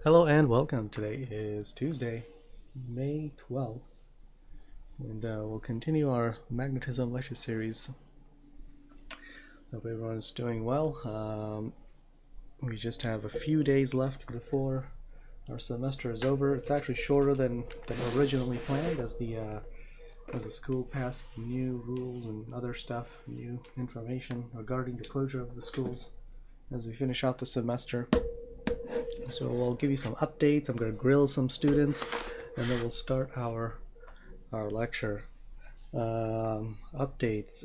Hello and welcome. Today is Tuesday, May 12th, and we'll continue our magnetism lecture series. Hope everyone's doing well. We just have a few days left before our semester is over. It's actually shorter than originally planned, as the school passed new rules and other stuff, new information regarding the closure of the schools as we finish out the semester. So I'll give you some updates. I'm going to grill some students, and then we'll start our lecture. Updates.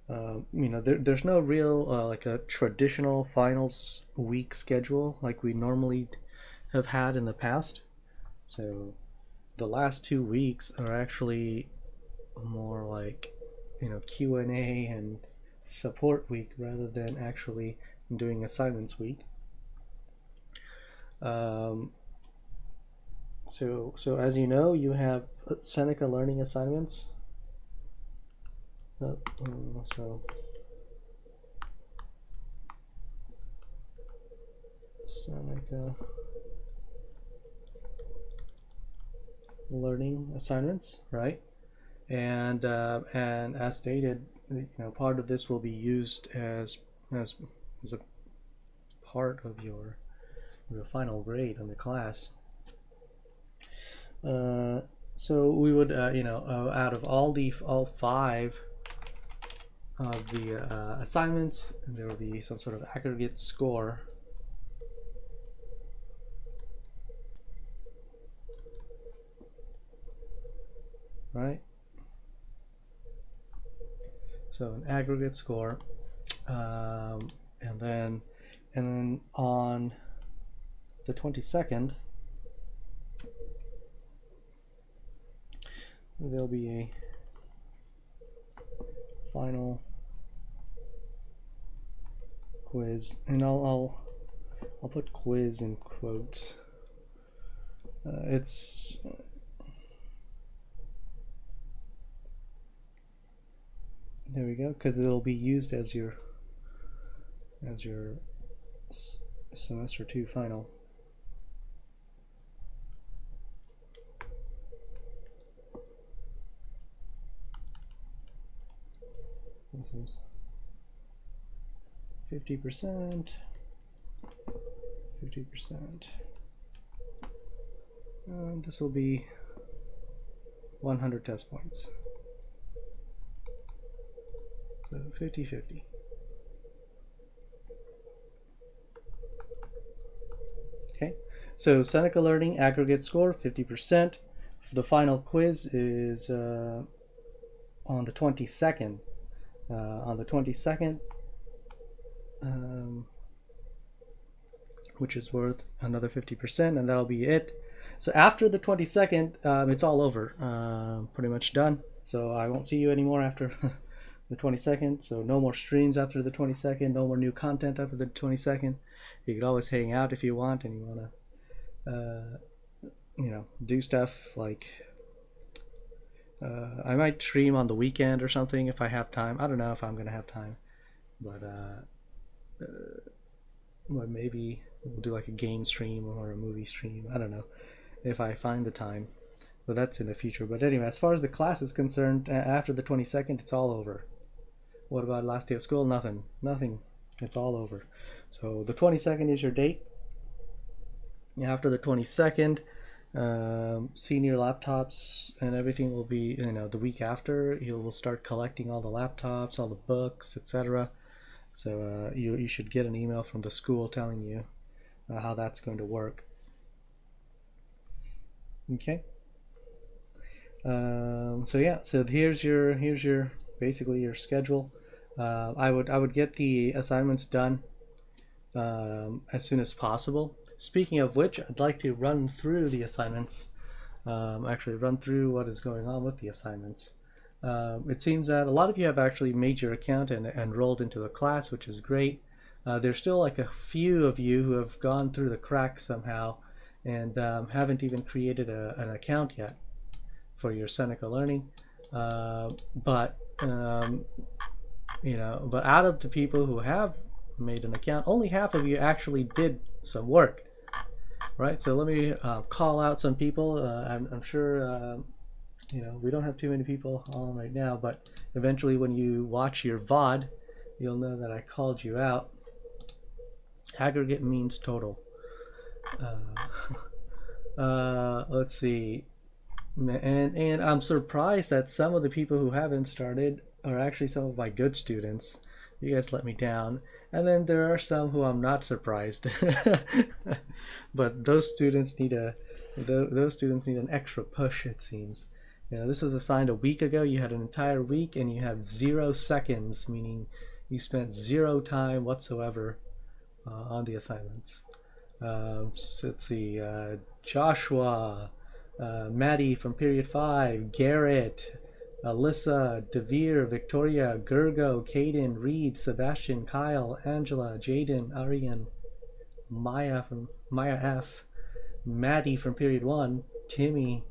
There's no real like a traditional finals week schedule like we normally have had in the past. So the last 2 weeks are actually more like Q&A and support week rather than actually doing assignments week. So as you know, you have Seneca learning assignments. So Seneca learning assignments, right? And as stated, part of this will be used as a part of your final grade in the class. So we would, out of all five of the assignments, there will be some sort of aggregate score. Right? So an aggregate score, and then on the 22nd, there'll be a final quiz, and I'll put quiz in quotes. It's there we go, because it'll be used as your semester 2 final. This is 50%, 50%. This will be 100 test points. So 50-50. Okay, so Seneca Learning aggregate score 50%. The final quiz is on the 22nd. On the 22nd, which is worth another 50%, and that'll be it. So after the 22nd, it's all over, pretty much done. So I won't see you anymore after the 22nd. So no more streams after the 22nd, no more new content after the 22nd. You could always hang out if you want, and you want to do stuff like I might stream on the weekend or something if I have time. I don't know if I'm gonna have time, but maybe we'll do like a game stream or a movie stream. I don't know if I find the time, but that's in the future. But anyway, as far as the class is concerned, after the 22nd, it's all over. What about last day of school? Nothing. It's all over. So the 22nd is your date. After the 22nd, senior laptops and everything will be, the week after. You will start collecting all the laptops, all the books, etc. So you should get an email from the school telling you how that's going to work. Okay. So yeah, so here's your basically your schedule. I would get the assignments done as soon as possible. Speaking of which, I'd like to run through the assignments. Actually, run through what is going on with the assignments. It seems that a lot of you have actually made your account and enrolled into the class, which is great. There's still like a few of you who have gone through the cracks somehow and haven't even created an account yet for your Seneca Learning. But out of the people who have made an account. Only half of you actually did some work, right? So let me call out some people. I'm sure you know, we don't have too many people on right now, but eventually when you watch your VOD, you'll know that I called you out. Aggregate means total. Let's see. And I'm surprised that some of the people who haven't started are actually some of my good students. You guys let me down. And then there are some who I'm not surprised. But those students need an extra push, it seems. You know, this was assigned a week ago. You had an entire week and you have 0 seconds, meaning you spent 0 time whatsoever on the assignments. So let's see, Joshua, Maddie from period 5, Garrett, Alyssa, Devere, Victoria, Gergo, Caden, Reed, Sebastian, Kyle, Angela, Jaden, Arian, Maya from Maya F, Maddie from period 1, Timmy,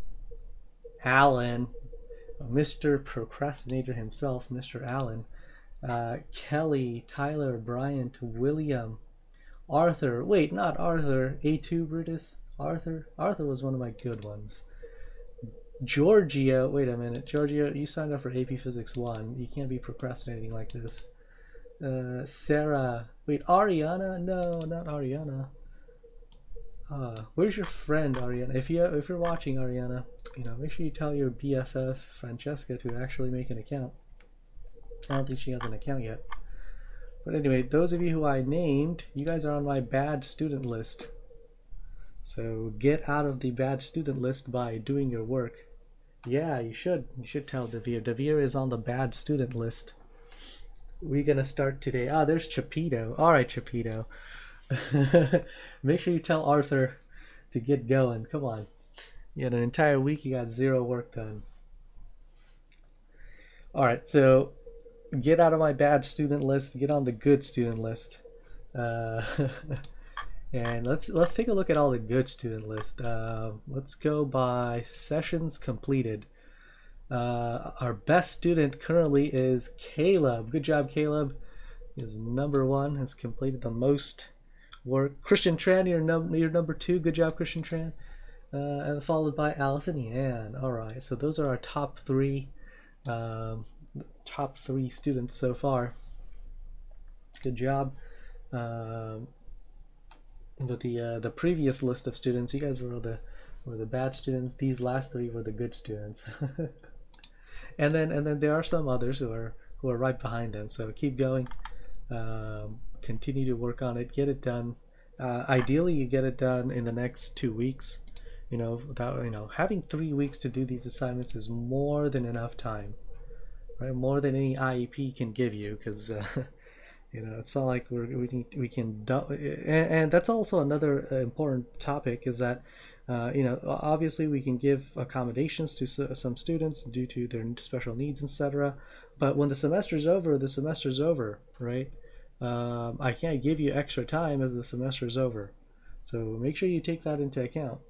Alan, Mr. Procrastinator himself, Mr. Allen, Kelly, Tyler, Bryant, William, Arthur. Wait, not Arthur. A2 Brutus. Arthur. Arthur was one of my good ones. Georgia. Wait a minute. Georgia, you signed up for AP Physics 1. You can't be procrastinating like this. Sarah. Wait, Ariana? No, not Ariana. Where's your friend, Ariana? If you're watching, Ariana, you know, make sure you tell your BFF Francesca to actually make an account. I don't think she has an account yet. But anyway, those of you who I named, you guys are on my bad student list. So get out of the bad student list by doing your work. Yeah, you should. You should tell Devere. Devere is on the bad student list. We're gonna start today. Ah, there's Chapito. All right, Chapito. Make sure you tell Arthur to get going. Come on. You had an entire week. You got 0 work done. All right, so get out of my bad student list. Get on the good student list. And let's take a look at all the good student list. Let's go by sessions completed. Our best student currently is Caleb. Good job, Caleb. Is number 1, has completed the most work. Christian Tran, you're number 2. Good job, Christian Tran. And followed by Allison Yan. All right, so those are our top 3 students so far. Good job. But the previous list of students, you guys were the bad students. These last 3 were the good students. and then there are some others who are right behind them. So keep going. Continue to work on it. Get it done. Ideally, you get it done in the next 2 weeks. You know, without having 3 weeks to do these assignments is more than enough time. Right? More than any IEP can give you, because you know, it's not like we can and that's also another important topic, is that you know, obviously we can give accommodations to some students due to their special needs, etc. But when the semester's over, the semester's over, right? I can't give you extra time as the semester's over, so make sure you take that into account.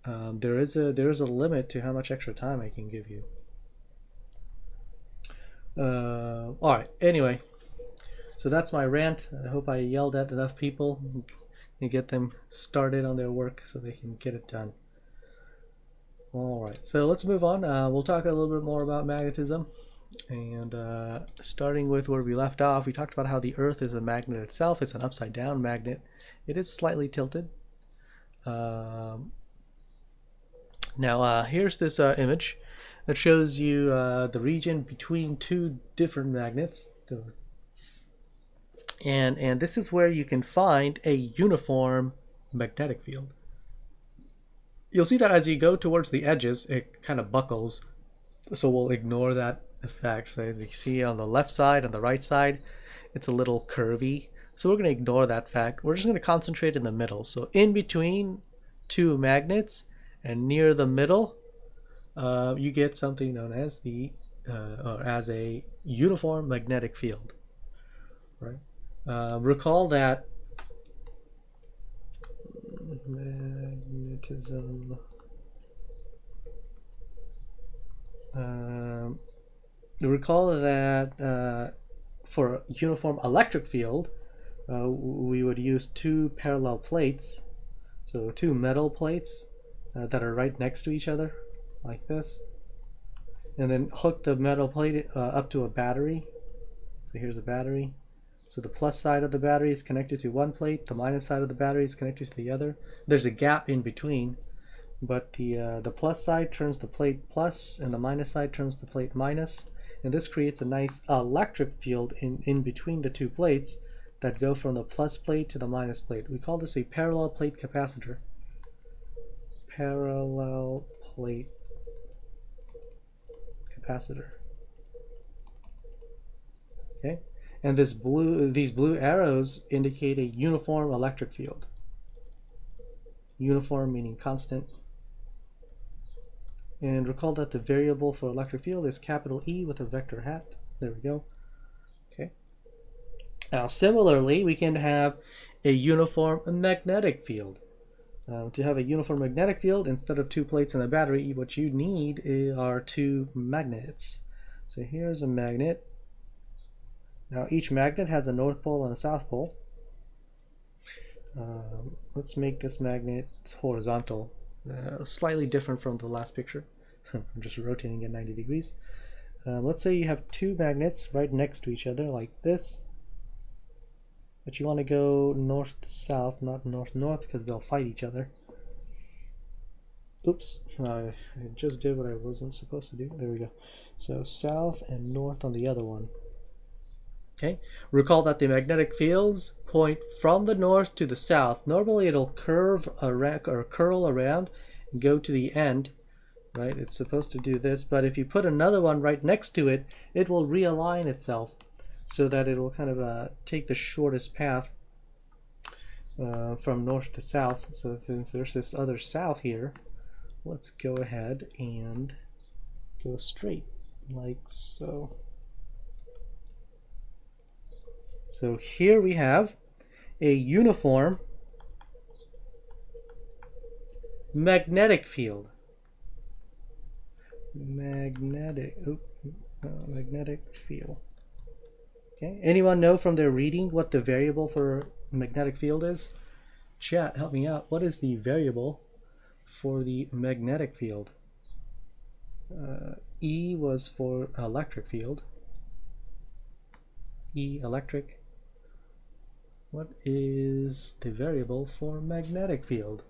There is a limit to how much extra time I can give you. All right. Anyway, so that's my rant. I hope I yelled at enough people and get them started on their work so they can get it done. All right. So let's move on. We'll talk a little bit more about magnetism. And starting with where we left off, we talked about how the Earth is a magnet itself. It's an upside down magnet. It is slightly tilted. Now here's this image that shows you the region between 2 different magnets, and this is where you can find a uniform magnetic field. You'll see that as you go towards the edges, it kind of buckles, so we'll ignore that effect. So as you see on the left side and the right side, it's a little curvy, so we're going to ignore that fact. We're just going to concentrate in the middle. So in between 2 magnets and near the middle, you get something known as as a uniform magnetic field, right? Recall that magnetism. Recall that for a uniform electric field, we would use two parallel plates, so two metal plates that are right next to each other, like this, and then hook the metal plate up to a battery. So here's a battery. So the plus side of the battery is connected to one plate, the minus side of the battery is connected to the other. There's a gap in between, but the plus side turns the plate plus and the minus side turns the plate minus, and this creates a nice electric field in between the two plates that go from the plus plate to the minus plate. We call this a parallel plate capacitor. Parallel plate capacitor. Okay, and these blue arrows indicate a uniform electric field. Uniform meaning constant. And recall that the variable for electric field is capital E with a vector hat. There we go. Okay. Now, similarly, we can have a uniform magnetic field. To have a uniform magnetic field, instead of two plates and a battery, what you need are two magnets. So here's a magnet. Now, each magnet has a north pole and a south pole. Let's make this magnet horizontal. Slightly different from the last picture. I'm just rotating at 90 degrees. Let's say you have two magnets right next to each other like this, but you want to go north to south, not north-north, because they'll fight each other. Oops, I just did what I wasn't supposed to do. There we go. So south and north on the other one. Okay, recall that the magnetic fields point from the north to the south. Normally it'll curve or curl around and go to the end, right? It's supposed to do this, but if you put another one right next to it, it will realign itself so that it'll kind of take the shortest path from north to south. So since there's this other south here, let's go ahead and go straight, like so. So here we have a uniform magnetic field. Magnetic field. Okay. Anyone know from their reading what the variable for magnetic field is? Chat, help me out. What is the variable for the magnetic field? E was for electric field. E electric. What is the variable for magnetic field?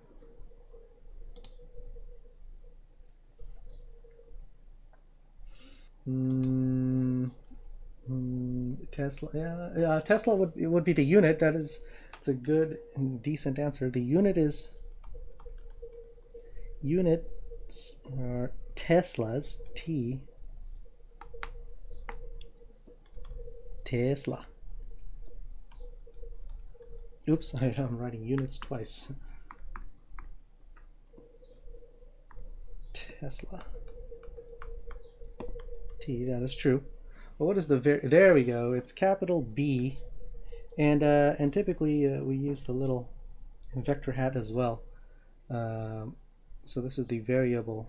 Tesla. Yeah, Tesla would be the unit. It's a good and decent answer. The unit is units are Teslas. Tesla. Oops, I'm writing units twice. Tesla. T, that is true. Well, what is the there we go. It's capital B, and typically we use the little vector hat as well. So this is the variable.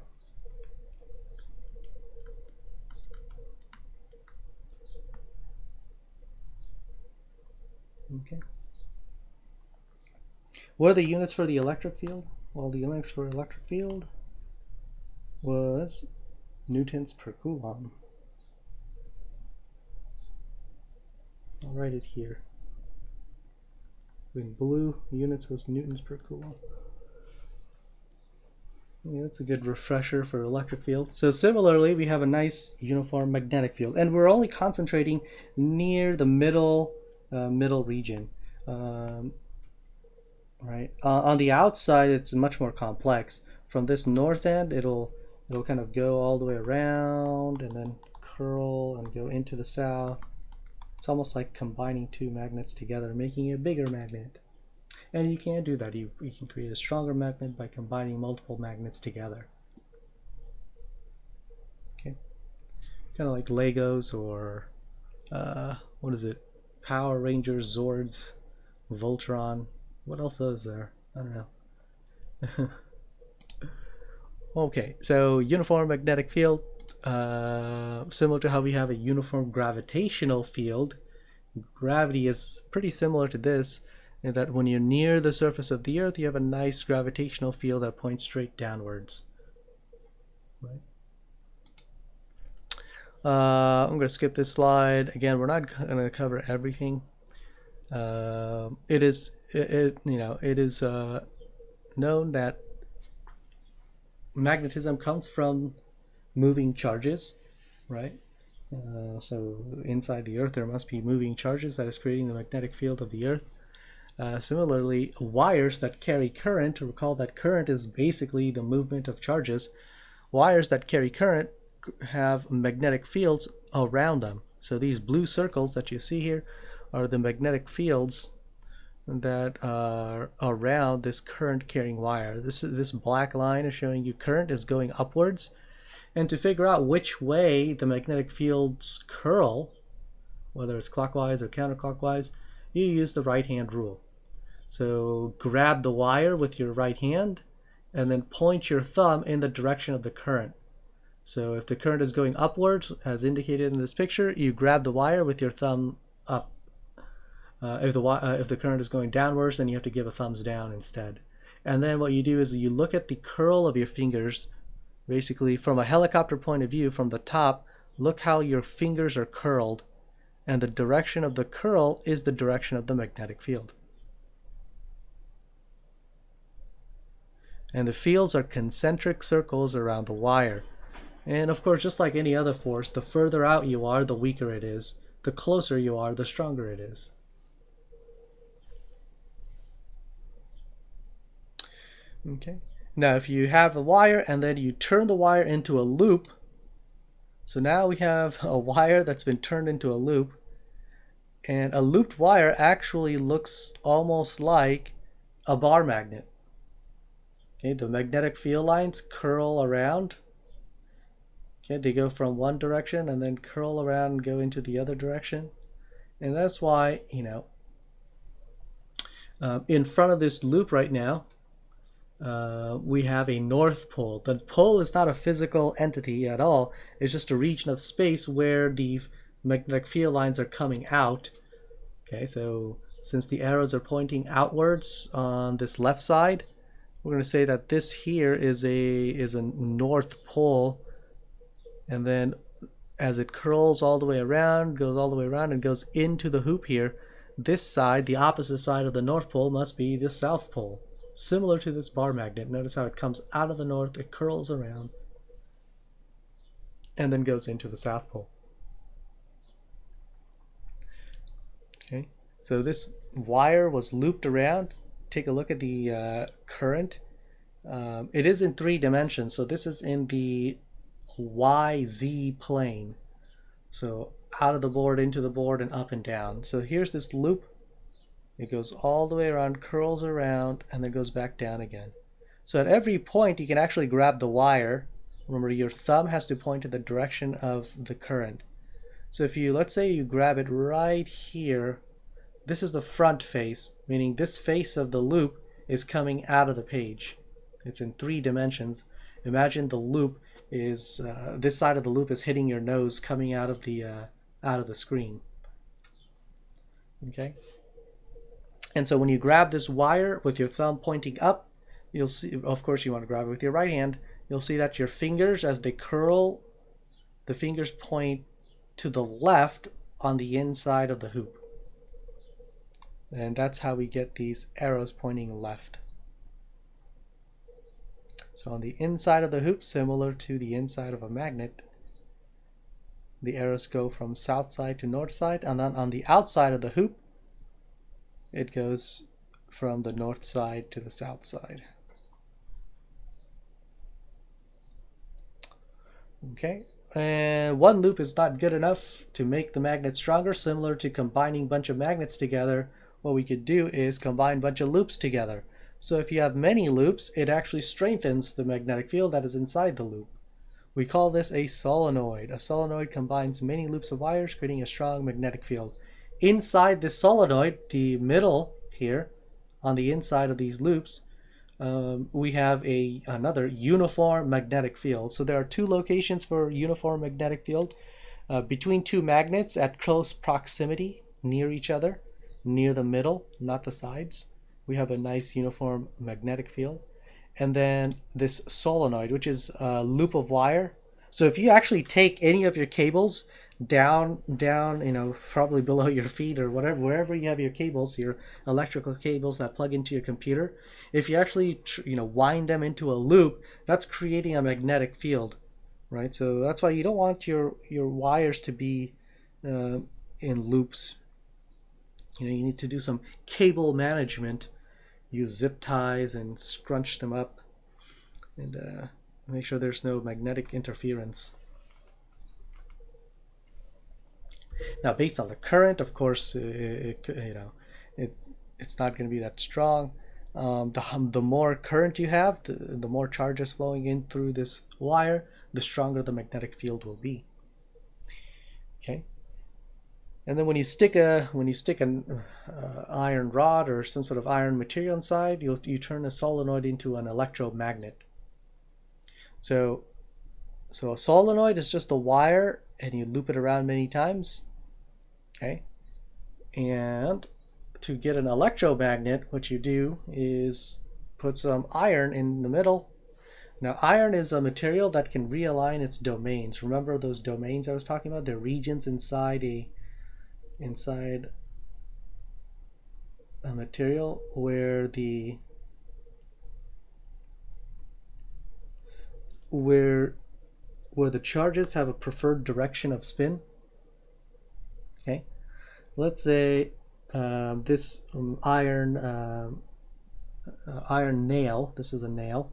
Okay. What are the units for the electric field? Well, the units for electric field was newtons per coulomb. I'll write it here. In blue, units was newtons per coulomb. Yeah, that's a good refresher for electric field. So similarly, we have a nice uniform magnetic field, and we're only concentrating near the middle region. Right. On the outside, it's much more complex. From this north end, it'll kind of go all the way around and then curl and go into the south. It's almost like combining two magnets together, making a bigger magnet. And you can do that. You can create a stronger magnet by combining multiple magnets together. Okay. Kind of like Legos or what is it? Power Rangers, Zords, Voltron. What else is there? I don't know. Okay, so uniform magnetic field, similar to how we have a uniform gravitational field, Gravity is pretty similar to this, in that when you're near the surface of the Earth, you have a nice gravitational field that points straight downwards. Right. I'm going to skip this slide. Again, we're not going to cover everything. It is known that magnetism comes from moving charges, right? So inside the Earth, there must be moving charges that is creating the magnetic field of the Earth. Similarly, wires that carry current, recall that current is basically the movement of charges. Wires that carry current have magnetic fields around them. So these blue circles that you see here are the magnetic fields that are around this current carrying wire. This black line is showing you current is going upwards. And to figure out which way the magnetic fields curl, whether it's clockwise or counterclockwise, you use the right hand rule. So grab the wire with your right hand and then point your thumb in the direction of the current. So if the current is going upwards, as indicated in this picture, you grab the wire with your thumb up. If the current is going downwards, then you have to give a thumbs down instead. And then what you do is you look at the curl of your fingers. Basically, from a helicopter point of view, from the top, look how your fingers are curled, and the direction of the curl is the direction of the magnetic field. And the fields are concentric circles around the wire. And of course, just like any other force, the further out you are, the weaker it is. The closer you are, the stronger it is. Okay. Now, if you have a wire and then you turn the wire into a loop, so now we have a wire that's been turned into a loop, and a looped wire actually looks almost like a bar magnet. Okay, the magnetic field lines curl around. Okay, they go from one direction and then curl around and go into the other direction. And that's why, in front of this loop right now, we have a north pole. The pole is not a physical entity at all. It's just a region of space where the magnetic field lines are coming out. Okay, so since the arrows are pointing outwards on this left side, we're going to say that this here is a north pole, and then as it curls all the way around, goes all the way around and goes into the hoop here, this side, the opposite side of the north pole, must be the south pole. Similar to this bar magnet. Notice how it comes out of the north, it curls around, and then goes into the south pole. Okay, so this wire was looped around. Take a look at the current. It is in 3 dimensions, so this is in the YZ plane. So out of the board, into the board, and up and down. So here's this loop. It goes all the way around, curls around, and then goes back down again. So at every point, you can actually grab the wire. Remember, your thumb has to point to the direction of the current. So if you, let's say you grab it right here, this is the front face, meaning this face of the loop is coming out of the page. It's in 3 dimensions. Imagine the loop is, this side of the loop is hitting your nose coming out of the screen. Okay? And so when you grab this wire with your thumb pointing up, you'll see, of course you want to grab it with your right hand, you'll see that your fingers, as they curl, the fingers point to the left on the inside of the hoop. And that's how we get these arrows pointing left. So on the inside of the hoop, similar to the inside of a magnet, the arrows go from south side to north side, and then on the outside of the hoop, it goes from the north side to the south side. Okay, and one loop is not good enough to make the magnet stronger. Similar to combining a bunch of magnets together, what we could do is combine a bunch of loops together. So if you have many loops, it actually strengthens the magnetic field that is inside the loop. We call this a solenoid. A solenoid combines many loops of wires, creating a strong magnetic field. Inside this solenoid, the middle here, on the inside of these loops, we have another uniform magnetic field. So there are 2 locations for uniform magnetic field. Between 2 magnets at close proximity, near each other, near the middle, not the sides. We have a nice uniform magnetic field. And then this solenoid, which is a loop of wire. So if you actually take any of your cables down, probably below your feet or whatever, wherever you have your cables, your electrical cables that plug into your computer, if you actually, wind them into a loop, that's creating a magnetic field, right? So that's why you don't want your wires to be in loops. You need to do some cable management, use zip ties and scrunch them up, and make sure there's no magnetic interference. Now, based on the current, of course, it's not going to be that strong. The more current you have, the more charges flowing in through this wire, the stronger the magnetic field will be. Okay. And then when you stick an iron rod or some sort of iron material inside, you turn a solenoid into an electromagnet. So a solenoid is just a wire, and you loop it around many times. Okay. And to get an electromagnet, what you do is put some iron in the middle. Now, iron is a material that can realign its domains. Remember those domains I was talking about? They're regions inside a material where the charges have a preferred direction of spin. Okay, let's say this iron nail, this is a nail,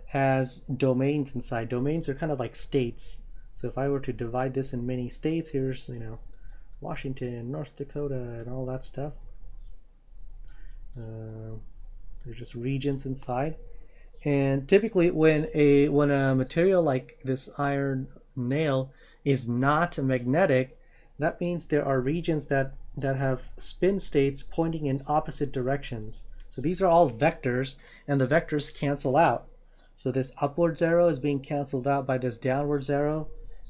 has domains inside. Domains are kind of like states. So if I were to divide this in many states, here's Washington, North Dakota, and all that stuff. They're just regions inside. And typically when a material like this iron nail is not magnetic, that means there are regions that have spin states pointing in opposite directions. So these are all vectors, and the vectors cancel out. So this upwards arrow is being canceled out by this downwards arrow,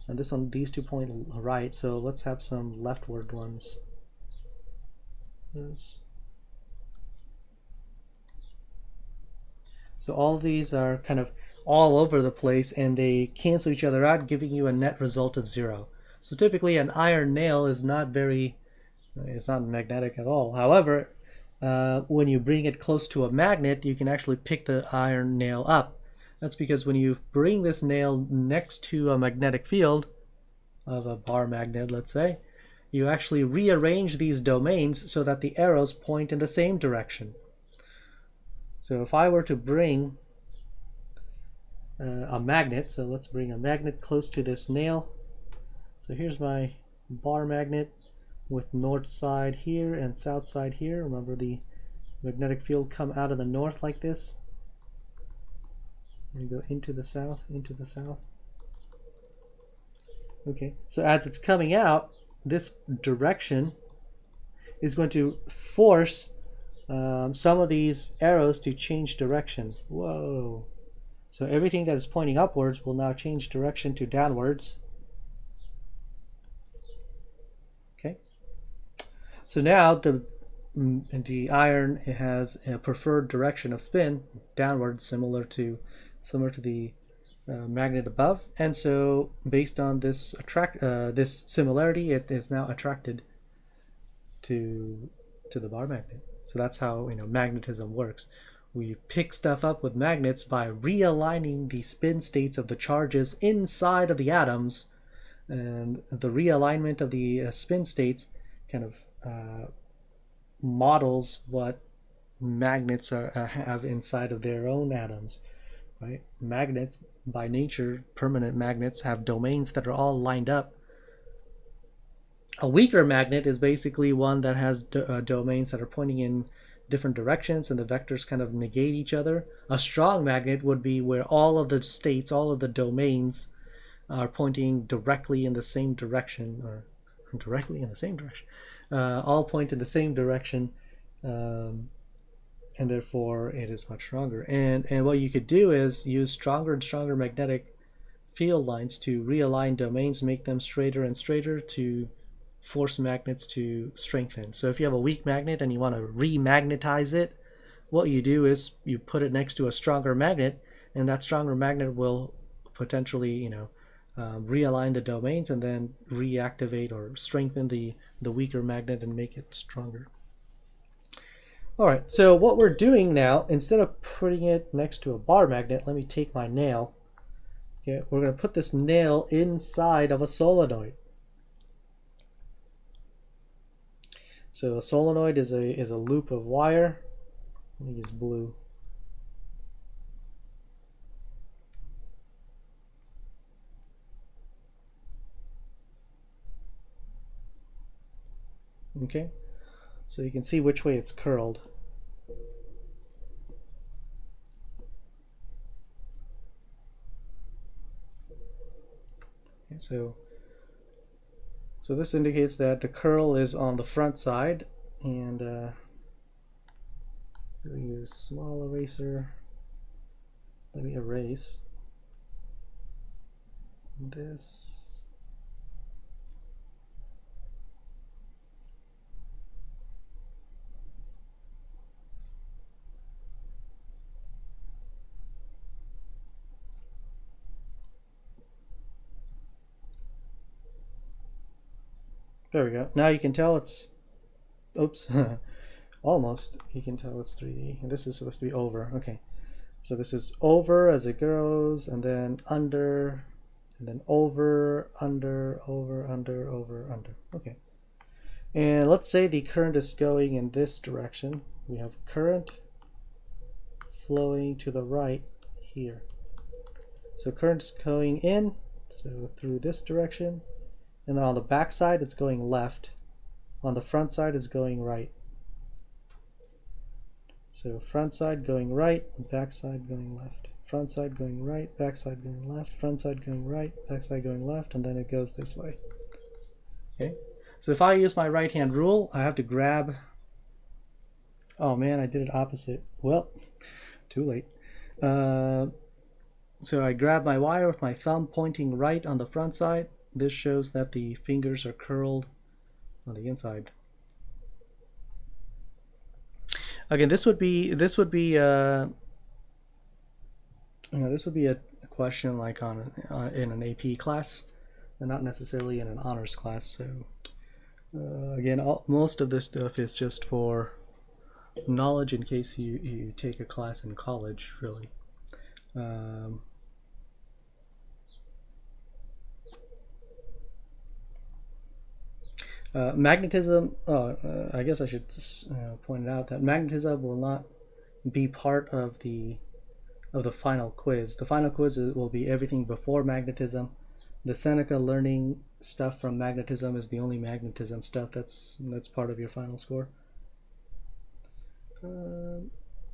and these two point right. So let's have some leftward ones. So all these are kind of all over the place, and they cancel each other out, giving you a net result of 0. So typically an iron nail is not magnetic at all. However, when you bring it close to a magnet, you can actually pick the iron nail up. That's because when you bring this nail next to a magnetic field of a bar magnet, let's say, you actually rearrange these domains so that the arrows point in the same direction. So if I were to bring a magnet, so let's bring a magnet close to this nail. So here's my bar magnet with north side here and south side here. Remember, the magnetic field come out of the north like this. And go into the south, Okay, so as it's coming out, this direction is going to force some of these arrows to change direction. Whoa. So everything that is pointing upwards will now change direction to downwards. Okay. So now the iron has a preferred direction of spin, downwards, similar to the magnet above, and so based on this this similarity, it is now attracted to the bar magnet. So that's how magnetism works. We pick stuff up with magnets by realigning the spin states of the charges inside of the atoms, and the realignment of the spin states kind of models what magnets have inside of their own atoms. Right? Magnets, by nature, permanent magnets, have domains that are all lined up. A weaker magnet is basically one that has domains that are pointing in different directions, and the vectors kind of negate each other. A strong magnet would be where all of the states, all of the domains are pointing directly in the same direction, or directly in the same direction. All point in the same direction, and therefore it is much stronger. And what you could do is use stronger and stronger magnetic field lines to realign domains, make them straighter and straighter to force magnets to strengthen. So if you have a weak magnet and you want to remagnetize it, what you do is you put it next to a stronger magnet, and that stronger magnet will potentially, realign the domains and then reactivate or strengthen the weaker magnet and make it stronger. All right, so what we're doing now, instead of putting it next to a bar magnet, let me take my nail. Okay, we're going to put this nail inside of a solenoid. So a solenoid is a loop of wire. Let me use blue. Okay, so you can see which way it's curled. Okay, so this indicates that the curl is on the front side, and we'll use small eraser. Let me erase this. There we go. Now you can tell it's, oops, almost. You can tell it's 3D. And this is supposed to be over. Okay. So this is over as it goes, and then under, and then over, under, over, under, over, under. Okay. And let's say the current is going in this direction. We have current flowing to the right here. So current's going in, so through this direction. And then on the back side, it's going left. On the front side, it's going right. So front side going right, back side going left. Front side going right, back side going left, front side going right, back side going left, and then it goes this way. Okay. So if I use my right hand rule, I have to grab, oh man, I did it opposite. Well, too late. So I grab my wire with my thumb pointing right on the front side. This shows that the fingers are curled on the inside. Again, this would be this would be a question like on in an AP class, and not necessarily in an honors class. So again, most of this stuff is just for knowledge in case you take a class in college, really. Magnetism, I guess I should point it out that magnetism will not be part of the final quiz. The final quiz will be everything before magnetism. The Seneca learning stuff from magnetism is the only magnetism stuff that's part of your final score.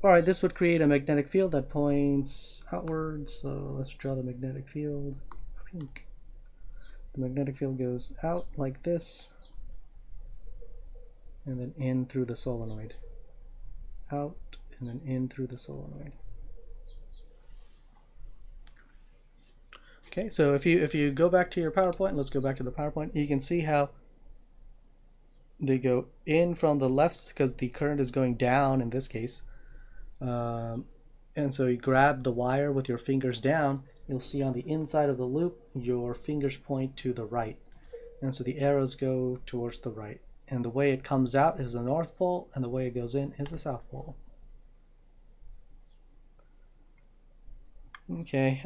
Alright, this would create a magnetic field that points outwards, so let's draw the magnetic field. Pink. The magnetic field goes out like this, and then in through the solenoid. Out, and then in through the solenoid. Okay, so if you go back to your PowerPoint, let's go back to the PowerPoint, you can see how they go in from the left because the current is going down in this case. And so you grab the wire with your fingers down, you'll see on the inside of the loop, your fingers point to the right. And so the arrows go towards the right. And the way it comes out is the North Pole, and the way it goes in is the South Pole. Okay,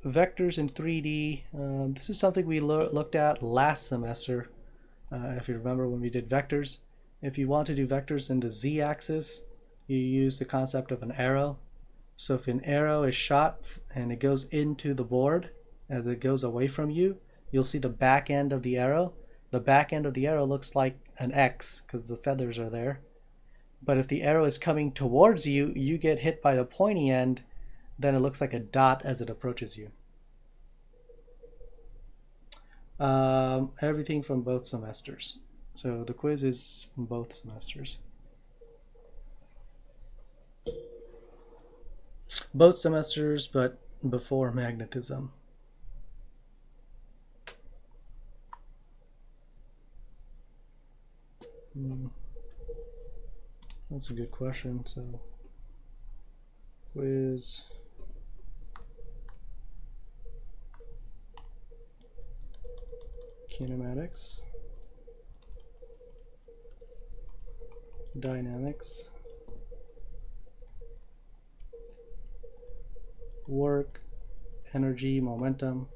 vectors in 3D. This is something we looked at last semester, if you remember when we did vectors. If you want to do vectors in the z-axis, you use the concept of an arrow. So if an arrow is shot and it goes into the board as it goes away from you, you'll see the back end of the arrow. The back end of the arrow looks like an X because the feathers are there. But if the arrow is coming towards you, you get hit by the pointy end, then it looks like a dot as it approaches you. Everything from both semesters. So the quiz is from both semesters. Both semesters, but before magnetism. That's a good question. So, quiz. Kinematics. Dynamics. Work. Energy, momentum.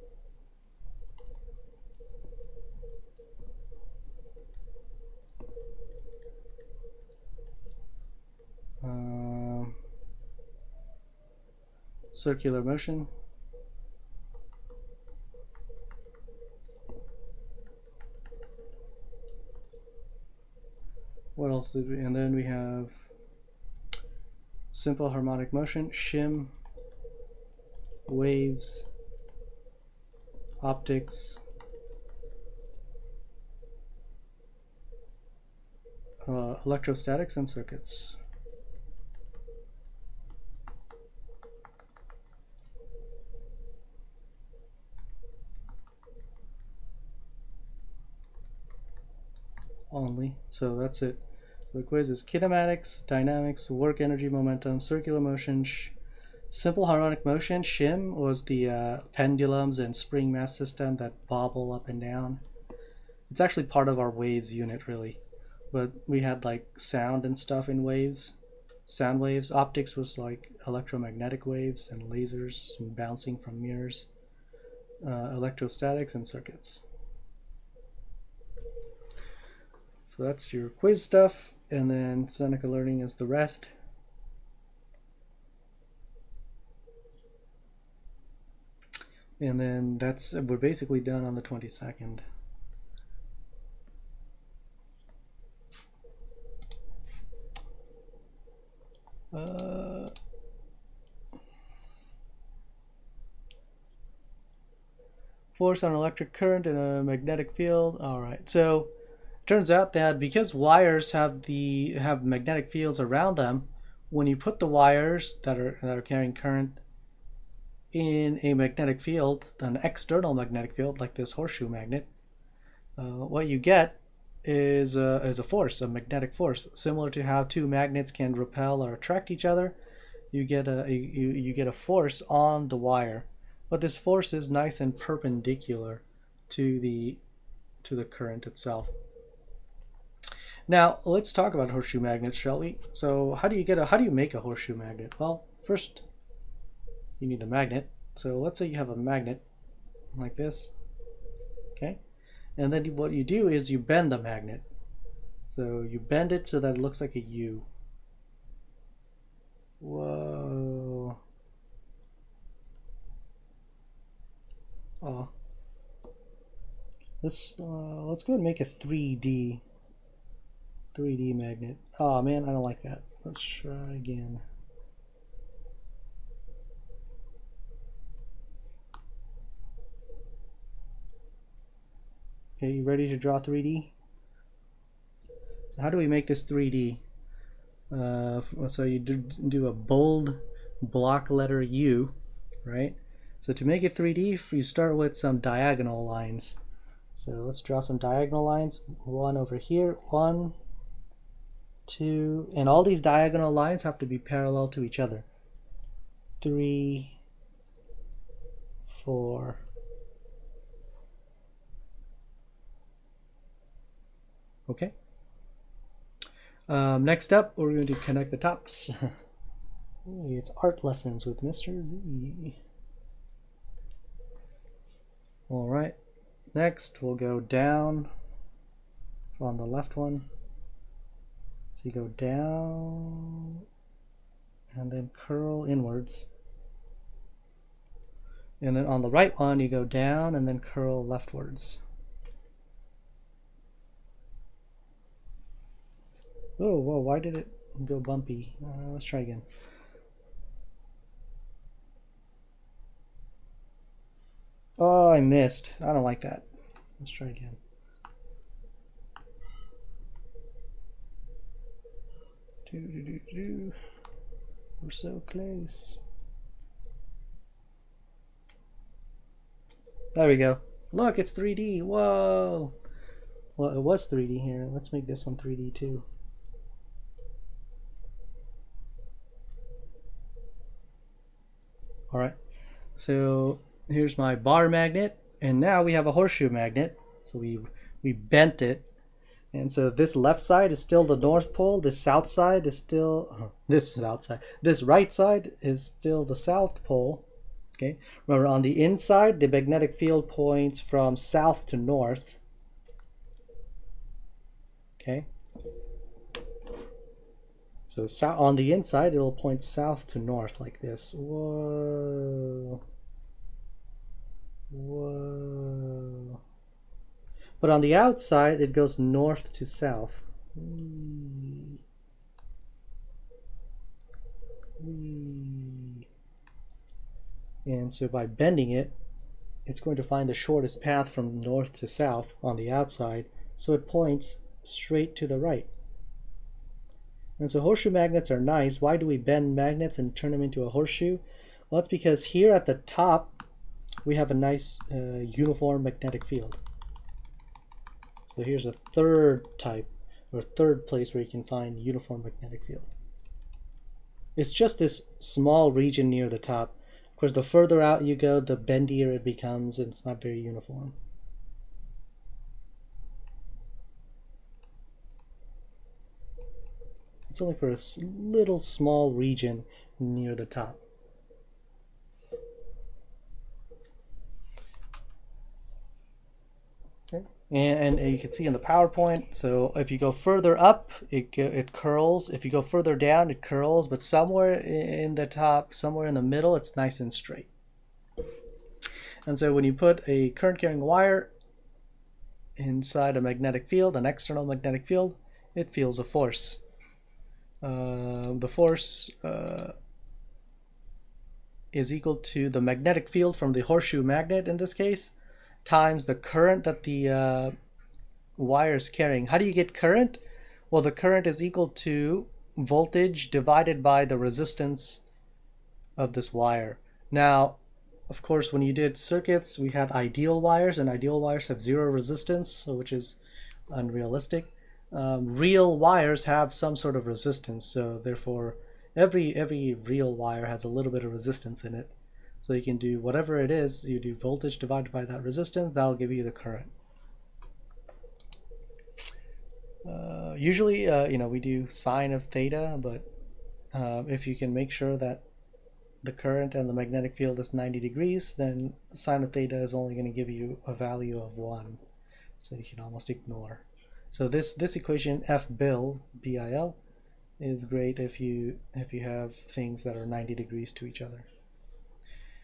Circular motion. What else did we? And then we have simple harmonic motion, shim, waves, optics, electrostatics, and circuits. Only. So that's it. So the quiz is kinematics, dynamics, work, energy, momentum, circular motion, simple harmonic motion. Shim was the pendulums and spring mass system that bobble up and down. It's actually part of our waves unit, really. But we had like sound and stuff in waves. Sound waves. Optics was like electromagnetic waves and lasers and bouncing from mirrors. Electrostatics and circuits. So that's your quiz stuff, and then Seneca Learning is the rest. And then we're basically done on the 22nd. Force on electric current in a magnetic field. All right, so turns out that because wires have magnetic fields around them, when you put the wires that are carrying current in a magnetic field, an external magnetic field like this horseshoe magnet, what you get is a force, a magnetic force, similar to how two magnets can repel or attract each other. You get a force on the wire, but this force is nice and perpendicular to the current itself. Now let's talk about horseshoe magnets, shall we? So how do you make a horseshoe magnet? Well, first you need a magnet. So let's say you have a magnet like this, okay? And then what you do is you bend the magnet. So you bend it so that it looks like a U. Whoa. Oh. Let's go and make a 3D magnet. Oh man, I don't like that. Let's try again. Okay, you ready to draw 3D? So how do we make this 3D? So you do a bold block letter U, right? So to make it 3D, you start with some diagonal lines. So let's draw some diagonal lines. One over here, 1, 2, and all these diagonal lines have to be parallel to each other. 3, 4. Okay. Next up, we're going to connect the tops. It's art lessons with Mr. Z. All right. Next, we'll go down on the left one. So you go down and then curl inwards. And then on the right one, you go down and then curl leftwards. Oh, whoa, why did it go bumpy? Let's try again. Oh, I missed. I don't like that. Let's try again. We're so close. There we go. Look, it's 3D. Whoa. Well, it was 3D here. Let's make this one 3D too. All right. So here's my bar magnet, and now we have a horseshoe magnet. So we bent it, and so this left side is still the North Pole. This south side is still this south side. This right side is still the South Pole. Okay. Remember, on the inside, the magnetic field points from south to north. Okay. So on the inside, it will point south to north like this. Whoa. Whoa. But on the outside, it goes north to south. Whee. Whee. And so by bending it, it's going to find the shortest path from north to south on the outside, so it points straight to the right. And so horseshoe magnets are nice. Why do we bend magnets and turn them into a horseshoe? Well, it's because here at the top, we have a nice uniform magnetic field. So here's a third type, or third place where you can find uniform magnetic field. It's just this small region near the top. Of course, the further out you go, the bendier it becomes, and it's not very uniform. It's only for a little small region near the top. Okay. And you can see in the PowerPoint, so if you go further up, it curls. If you go further down, it curls. But somewhere in the top, somewhere in the middle, it's nice and straight. And so when you put a current-carrying wire inside a magnetic field, an external magnetic field, it feels a force. The force is equal to the magnetic field from the horseshoe magnet in this case, times the current that the wire is carrying. How do you get current? Well, the current is equal to voltage divided by the resistance of this wire. Now, of course, when you did circuits, we had ideal wires, and ideal wires have zero resistance, which is unrealistic. Real wires have some sort of resistance, so therefore every real wire has a little bit of resistance in it. So you can do whatever it is, you do voltage divided by that resistance, that'll give you the current. Usually, we do sine of theta, but if you can make sure that the current and the magnetic field is 90 degrees, then sine of theta is only going to give you a value of 1. So you can almost ignore. So this equation F bil, B-I-L, is great if you have things that are 90 degrees to each other.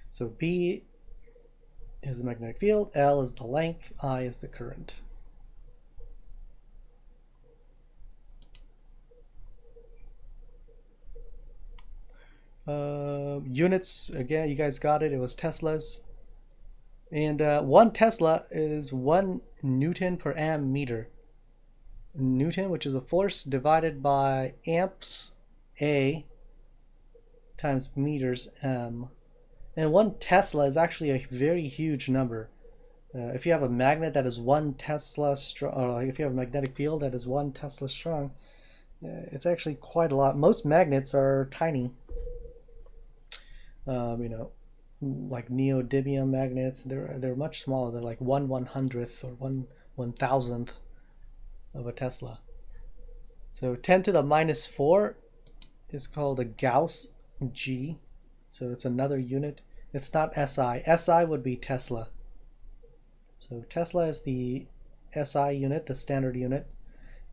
So B is the magnetic field, L is the length, I is the current. Units, again, you guys got it. It was Teslas. And 1 Tesla is 1 Newton per am meter. Newton, which is a force, divided by amps, A, times meters, M. And 1 Tesla is actually a very huge number. If you have a magnet that is 1 Tesla strong, or if you have a magnetic field that is 1 Tesla strong, it's actually quite a lot. Most magnets are tiny. Like neodymium magnets, they're much smaller. They're like 1/100th or 1/1000th of a Tesla. So 10 to the minus 4 is called a Gauss G. So it's another unit. It's not SI. SI would be Tesla. So Tesla is the SI unit, the standard unit.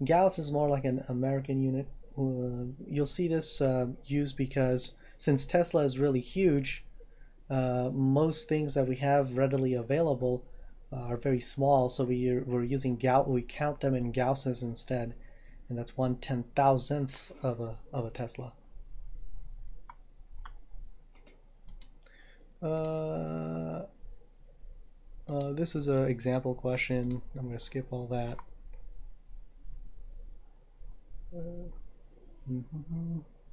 Gauss is more like an American unit. You'll see this used because since Tesla is really huge, most things that we have readily available are very small, so we're using we count them in Gausses instead, and that's 1/10,000th of a Tesla. This is an example question. I'm going to skip all that.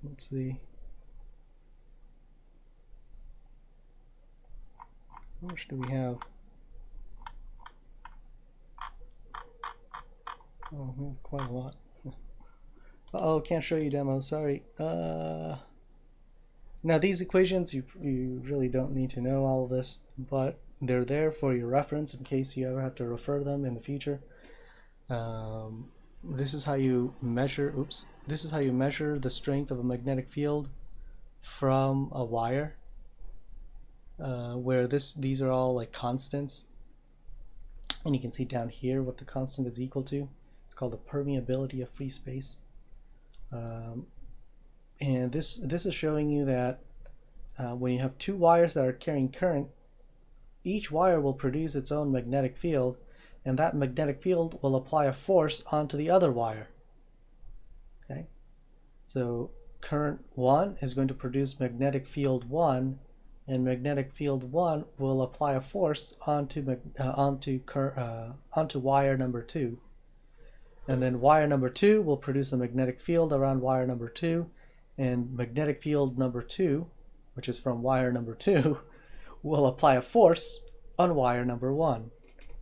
Let's see. How much do we have? Oh, quite a lot. Uh-oh, can't show you demo, sorry. Now these equations, you really don't need to know all of this, but they're there for your reference in case you ever have to refer them in the future. This is how you measure, this is how you measure the strength of a magnetic field from a wire, where these are all like constants. And you can see down here what the constant is equal to. It's called the permeability of free space. And this is showing you that when you have two wires that are carrying current, each wire will produce its own magnetic field, and that magnetic field will apply a force onto the other wire. Okay, so current 1 is going to produce magnetic field 1, and magnetic field 1 will apply a force onto wire number 2. And then wire number 2 will produce a magnetic field around wire number 2, and magnetic field number 2, which is from wire number 2, will apply a force on wire number 1,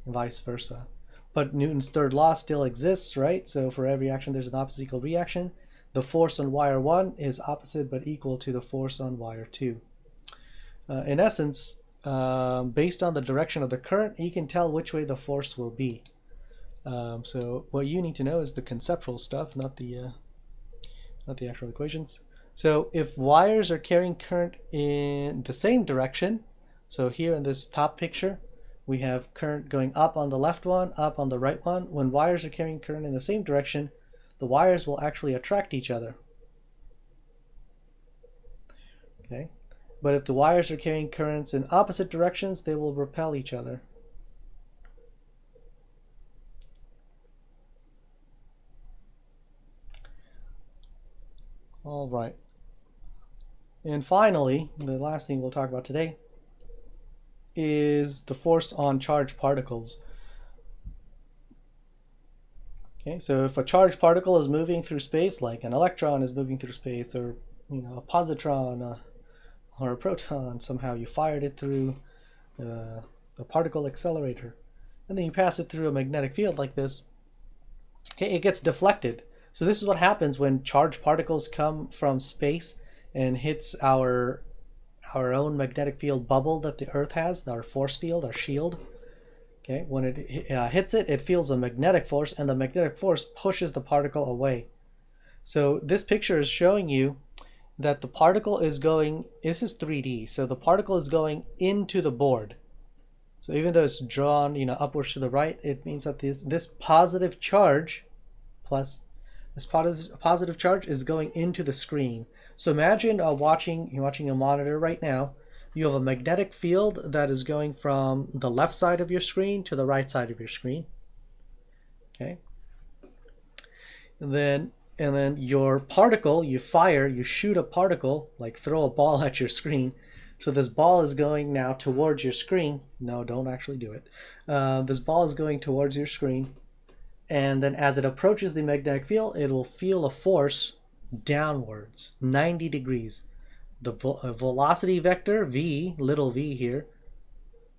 and vice versa. But Newton's third law still exists, right? So for every action there's an opposite equal reaction. The force on wire 1 is opposite but equal to the force on wire 2. In essence, based on the direction of the current, you can tell which way the force will be. So what you need to know is the conceptual stuff, not the actual equations. So if wires are carrying current in the same direction, so here in this top picture, we have current going up on the left one, up on the right one. When wires are carrying current in the same direction, the wires will actually attract each other. Okay, but if the wires are carrying currents in opposite directions, they will repel each other. All right. And finally, the last thing we'll talk about today is the force on charged particles. Okay, so if a charged particle is moving through space, like an electron is moving through space, or a positron or a proton, somehow you fired it through a particle accelerator, and then you pass it through a magnetic field like this, okay, it gets deflected. So this is what happens when charged particles come from space and hits our own magnetic field bubble that the Earth has, our force field, our shield. Okay, when it hits it, it feels a magnetic force, and the magnetic force pushes the particle away. So this picture is showing you that the particle is going, this is 3D, so the particle is going into the board. So even though it's drawn, upwards to the right, it means that this positive charge plus this positive charge is going into the screen. So imagine you're watching a monitor right now. You have a magnetic field that is going from the left side of your screen to the right side of your screen. Okay. And then your particle, you shoot a particle, like throw a ball at your screen. So this ball is going now towards your screen. No, don't actually do it. This ball is going towards your screen. And then as it approaches the magnetic field, it will feel a force downwards, 90 degrees. The velocity vector, v, little v here,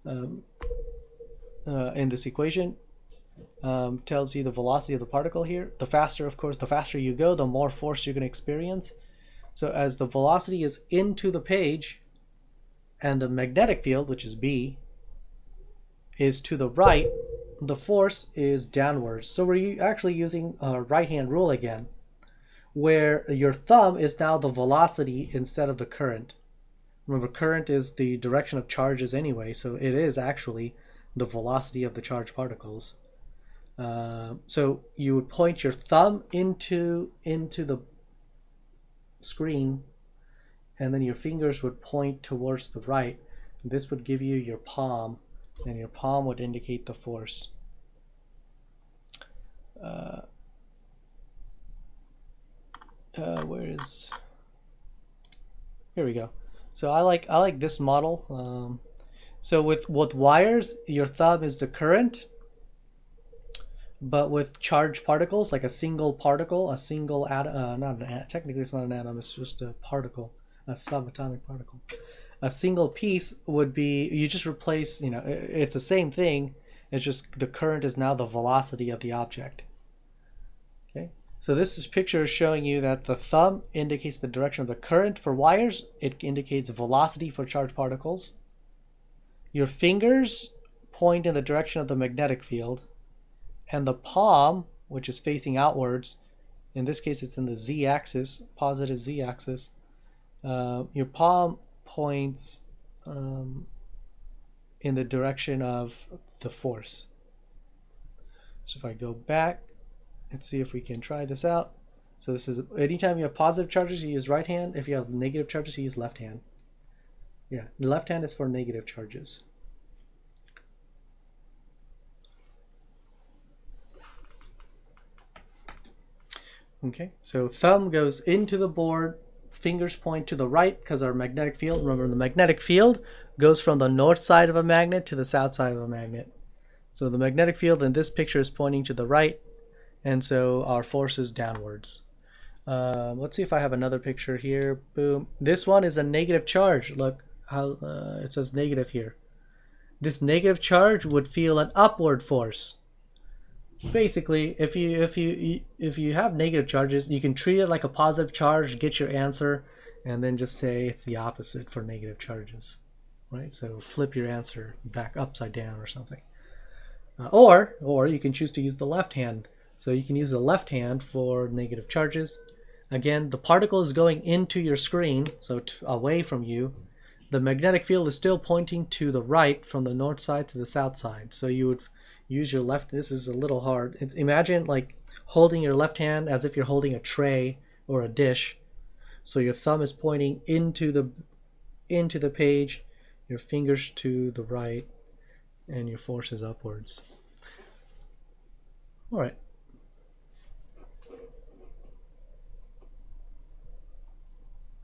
in this equation, tells you the velocity of the particle here. The faster you go, the more force you're going to experience. So as the velocity is into the page, and the magnetic field, which is B, is to the right, the force is downwards. So we're actually using a right-hand rule again, where your thumb is now the velocity instead of the current. Remember, current is the direction of charges anyway, so it is actually the velocity of the charged particles. So you would point your thumb into the screen, and then your fingers would point towards the right. This would give you your palm, and your palm would indicate the force. Here we go. So I like this model. So with wires, your thumb is the current, but with charged particles, like a single particle, a single atom, technically it's not an atom, it's just a particle, a subatomic particle. A single piece would be, you just replace, it's the same thing, it's just the current is now the velocity of the object. So this picture is showing you that the thumb indicates the direction of the current for wires. It indicates velocity for charged particles. Your fingers point in the direction of the magnetic field. And the palm, which is facing outwards, in this case it's in the z-axis, positive z-axis, your palm points in the direction of the force. So if I go back, let's see if we can try this out. So this is, anytime you have positive charges, you use right hand. If you have negative charges, you use left hand. Yeah, the left hand is for negative charges. Okay, so thumb goes into the board, fingers point to the right because our magnetic field, remember the magnetic field goes from the north side of a magnet to the south side of a magnet. So the magnetic field in this picture is pointing to the right, and so our force is downwards. Let's see if I have another picture here. Boom. This one is a negative charge. Look how it says negative here. This negative charge would feel an upward force. Basically, if you have negative charges, you can treat it like a positive charge, get your answer, and then just say it's the opposite for negative charges, right? So flip your answer back upside down or something. Or you can choose to use the left hand. So you can use the left hand for negative charges. Again, the particle is going into your screen, so away from you. The magnetic field is still pointing to the right from the north side to the south side. So you would use your left. This is a little hard. Imagine like holding your left hand as if you're holding a tray or a dish. So your thumb is pointing into the page, your fingers to the right, and your force is upwards. All right.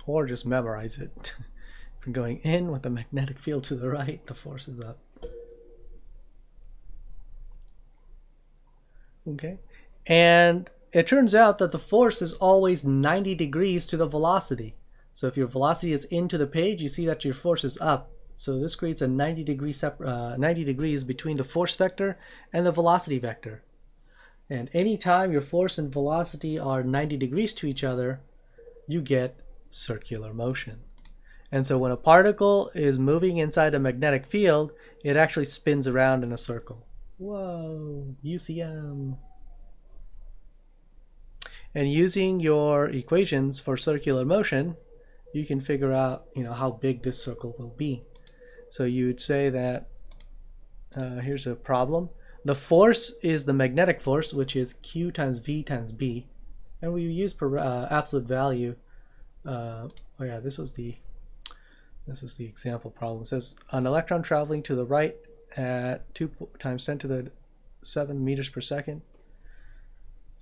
Or just memorize it. If you're going in with the magnetic field to the right, the force is up. Okay, and it turns out that the force is always 90 degrees to the velocity. So if your velocity is into the page, you see that your force is up. So this creates a 90 degrees between the force vector and the velocity vector. And anytime your force and velocity are 90 degrees to each other, you get circular motion. And so when a particle is moving inside a magnetic field, it actually spins around in a circle. Whoa, UCM. And using your equations for circular motion, you can figure out, how big this circle will be. So you would say that, here's a problem. The force is the magnetic force, which is Q times V times B. And we use absolute value. Oh yeah, this was the example problem. It says an electron traveling to the right at 2 times 10 to the 7 meters per second.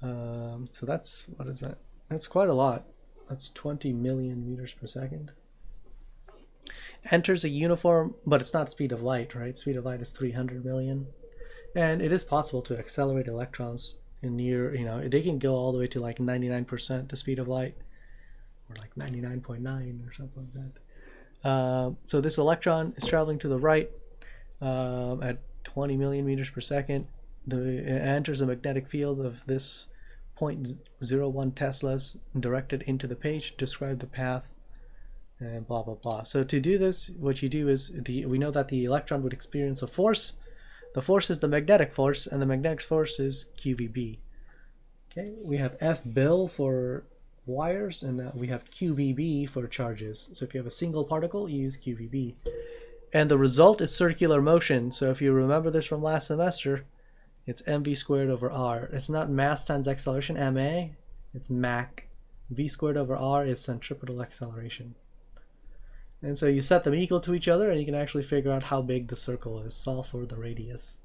So that's, what is that? That's quite a lot. That's 20 million meters per second. Enters a uniform, but it's not speed of light, right? Speed of light is 300 million. And it is possible to accelerate electrons in near, they can go all the way to like 99% the speed of light, or like 99.9 or something like that. So this electron is traveling to the right at 20 million meters per second. It enters a magnetic field of this 0.01 Teslas directed into the page. Describe the path and blah blah blah. So to do this, what you do is we know that the electron would experience a force. The force is the magnetic force, and the magnetic force is QVB. Okay, we have FBill for wires, and we have QVB for charges. So if you have a single particle, you use QVB. And the result is circular motion. So if you remember this from last semester, it's mv squared over r. It's not mass times acceleration, ma, it's Mach. V squared over r is centripetal acceleration. And so you set them equal to each other, and you can actually figure out how big the circle is. Solve for the radius.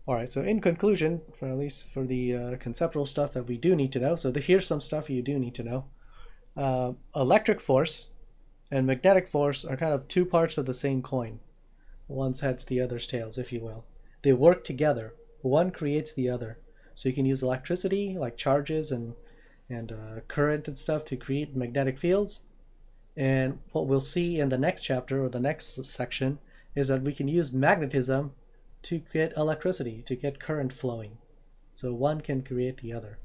All right, so in conclusion, at least for the conceptual stuff that we do need to know, so here's some stuff you do need to know. Electric force and magnetic force are kind of two parts of the same coin. One's heads, the other's tails, if you will. They work together. One creates the other. So you can use electricity, like charges and current and stuff, to create magnetic fields. And what we'll see in the next chapter or the next section is that we can use magnetism to get electricity, to get current flowing. So one can create the other.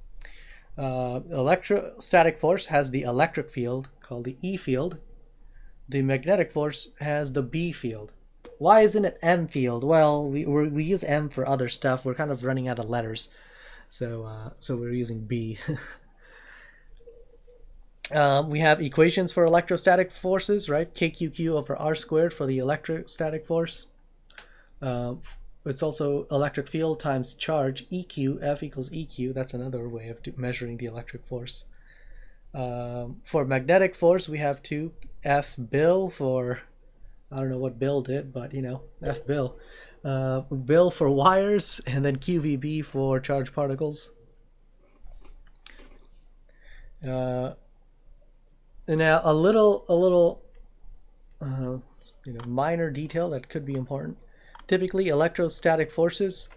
Electrostatic force has the electric field called the E field. The magnetic force has the B field. Why isn't it M field? Well, we use M for other stuff. We're kind of running out of letters, so we're using B. We have equations for electrostatic forces, right? KQQ over R squared for the electrostatic force. It's also electric field times charge, EQ, F equals EQ. That's another way of measuring the electric force. For magnetic force, we have two, F bill for, I don't know what Bill did, but you know, F bill. Bill for wires, and then QVB for charged particles. And now a little minor detail that could be important. Typically, electrostatic forces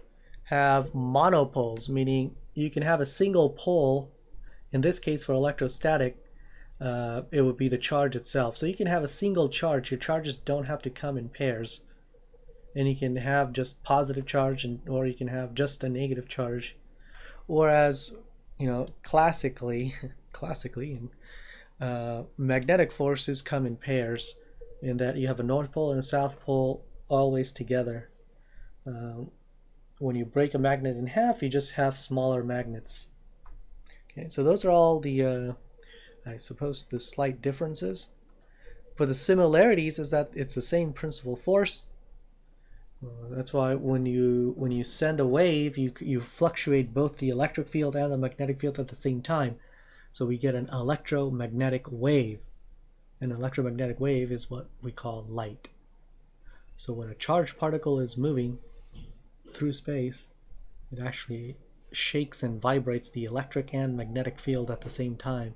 have monopoles, meaning you can have a single pole. In this case, for electrostatic, it would be the charge itself. So you can have a single charge. Your charges don't have to come in pairs. And you can have just positive charge, or you can have just a negative charge. Whereas, classically, magnetic forces come in pairs, in that you have a north pole and a south pole always together. When you break a magnet in half, you just have smaller magnets. Okay, so those are all the, I suppose, the slight differences. But the similarities is that it's the same principal force. That's why when you send a wave, you fluctuate both the electric field and the magnetic field at the same time. So we get an electromagnetic wave. An electromagnetic wave is what we call light. So when a charged particle is moving through space, it actually shakes and vibrates the electric and magnetic field at the same time.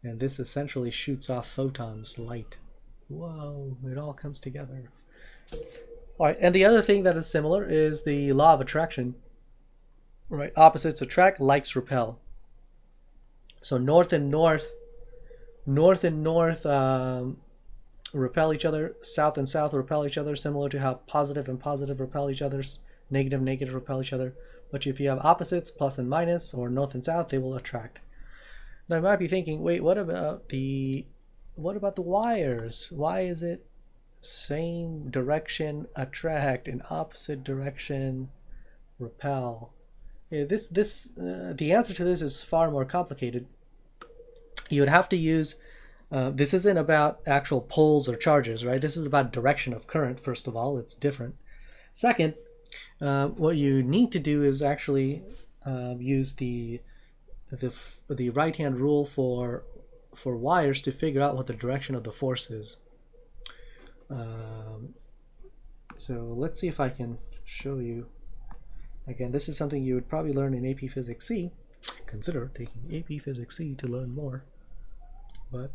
And this essentially shoots off photons, light. Whoa, it all comes together. All right, and the other thing that is similar is the law of attraction. Right, opposites attract, likes repel. So north and north repel each other. South and south repel each other, similar to how positive and positive repel each other, negative and negative repel each other. But if you have opposites, plus and minus, or north and south, they will attract. Now you might be thinking, wait, what about the wires? Why is it same direction attract and opposite direction repel? Yeah, the answer to this is far more complicated. You would have to use this isn't about actual poles or charges, right? This is about direction of current. First of all, it's different. Second, what you need to do is actually use the right-hand rule for wires to figure out what the direction of the force is. So let's see if I can show you. Again, this is something you would probably learn in AP Physics C. Consider taking AP Physics C to learn more. But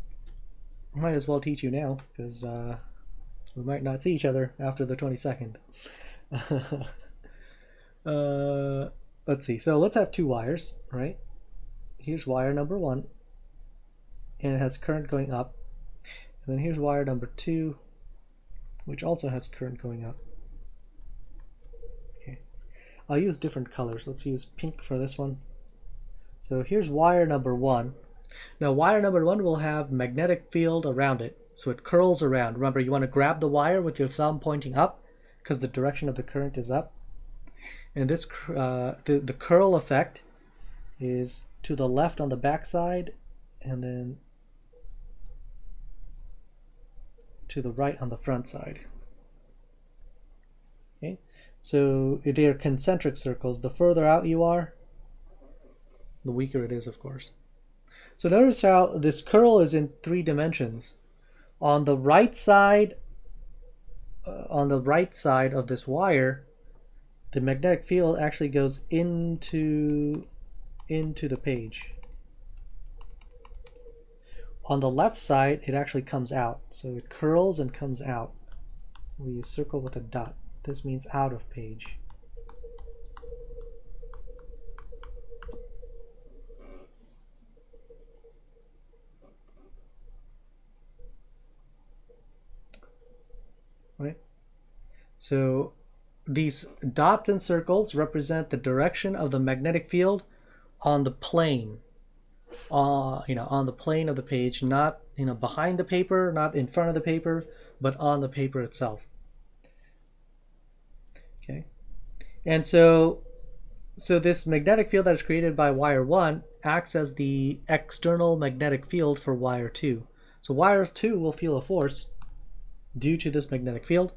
I might as well teach you now, because we might not see each other after the 22nd. Let's see. So let's have two wires, right? Here's wire number 1, and it has current going up. And then here's wire number 2, which also has current going up. Okay, I'll use different colors. Let's use pink for this one. So here's wire number 1. Now wire number 1 will have magnetic field around it, so it curls around. Remember, you want to grab the wire with your thumb pointing up, because the direction of the current is up. And this the curl effect is to the left on the back side, and then to the right on the front side. Okay, so they are concentric circles. The further out you are, the weaker it is, of course. So notice how this curl is in 3 dimensions. On the right side of this wire, the magnetic field actually goes into the page. On the left side, it actually comes out. So it curls and comes out. We circle with a dot. This means out of page. Right? So these dots and circles represent the direction of the magnetic field on the plane, on the plane of the page, not behind the paper, not in front of the paper, but on the paper itself. Okay, and so this magnetic field that is created by wire 1 acts as the external magnetic field for wire 2. So wire 2 will feel a force due to this magnetic field.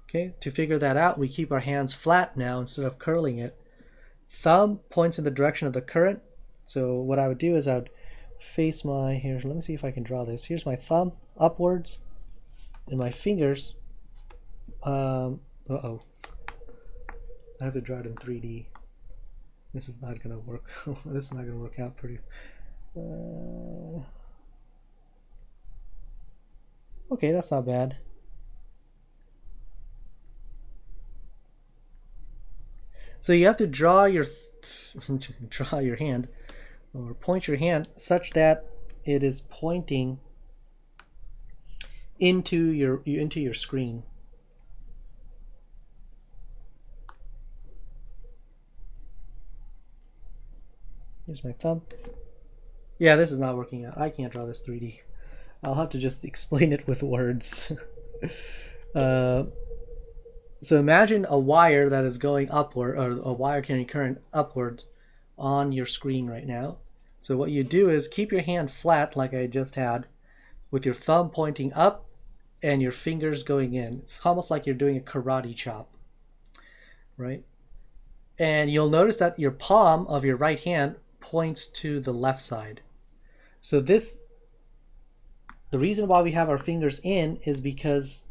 Okay, to figure that out, we keep our hands flat now instead of curling it. Thumb points in the direction of the current. So what I would do is I would face my, here, let me see if I can draw this. Here's my thumb upwards, and my fingers, I have to draw it in 3D. This is not going to work. This is not going to work out pretty. Okay, that's not bad. So you have to draw your hand, or point your hand such that it is pointing into your screen. Here's my thumb. Yeah, this is not working out. I can't draw this 3D. I'll have to just explain it with words. So imagine a wire that is going upward, or a wire carrying current upward on your screen right now. So what you do is keep your hand flat like I just had, with your thumb pointing up and your fingers going in. It's almost like you're doing a karate chop, right? And you'll notice that your palm of your right hand points to the left side. So the reason why we have our fingers in is because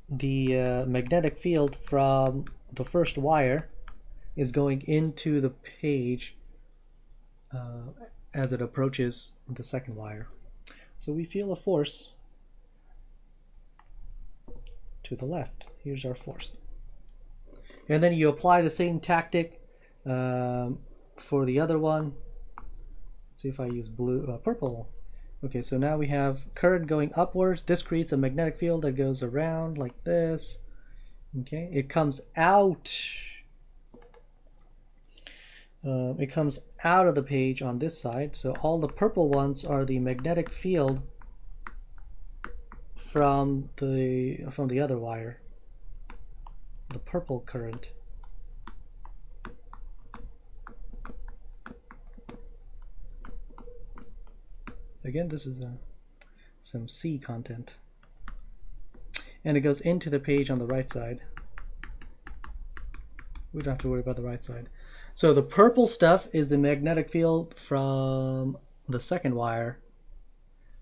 the magnetic field from the first wire is going into the page as it approaches the second wire. So we feel a force to the left. Here's our force. And then you apply the same tactic for the other one. Let's see if I use purple. Okay, so now we have current going upwards. This creates a magnetic field that goes around like this. Okay, it comes out. It comes out of the page on this side. So all the purple ones are the magnetic field from the other wire, the purple current. Again, this is some C content. And it goes into the page on the right side. We don't have to worry about the right side. So the purple stuff is the magnetic field from the second wire.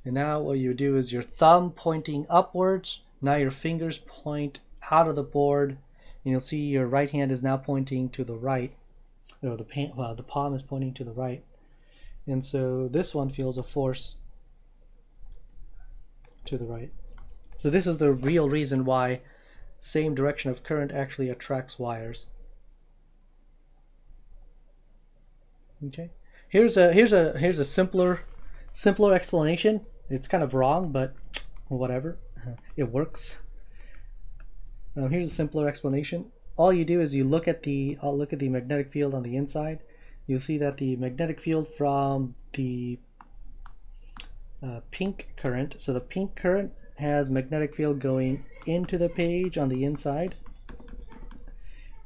And now what you do is your thumb pointing upwards. Now your fingers point out of the board. And you'll see your right hand is now pointing to the right. Or the palm is pointing to the right. And so this one feels a force to the right. So this is the real reason why same direction of current actually attracts wires. Okay. Here's a simpler explanation. It's kind of wrong, but whatever. It works. Here's a simpler explanation. All you do is you look at the magnetic field on the inside. You'll see that the magnetic field from the pink current, so the pink current has magnetic field going into the page on the inside,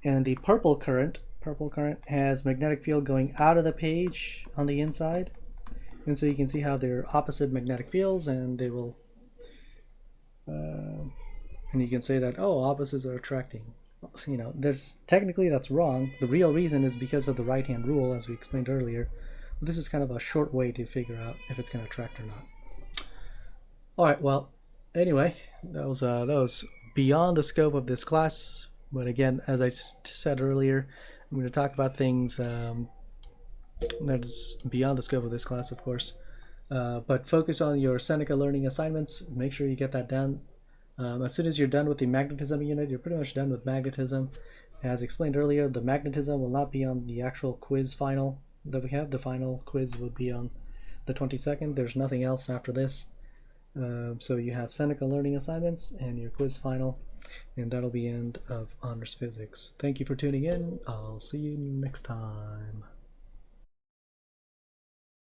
and the purple current has magnetic field going out of the page on the inside. And so you can see how they're opposite magnetic fields, and they will and you can say that, oh, opposites are attracting. Technically that's wrong. The real reason is because of the right hand rule, as we explained earlier. This is kind of a short way to figure out if it's going to attract or not. Alright, well, anyway, that was beyond the scope of this class. But again, as I said earlier, I'm going to talk about things that is beyond the scope of this class, of course. But focus on your Seneca learning assignments. Make sure you get that done. As soon as you're done with the magnetism unit, you're pretty much done with magnetism. As explained earlier, the magnetism will not be on the actual quiz final that we have. The final quiz will be on the 22nd. There's nothing else after this. So you have Seneca learning assignments and your quiz final. And that'll be end of Honors Physics. Thank you for tuning in. I'll see you next time.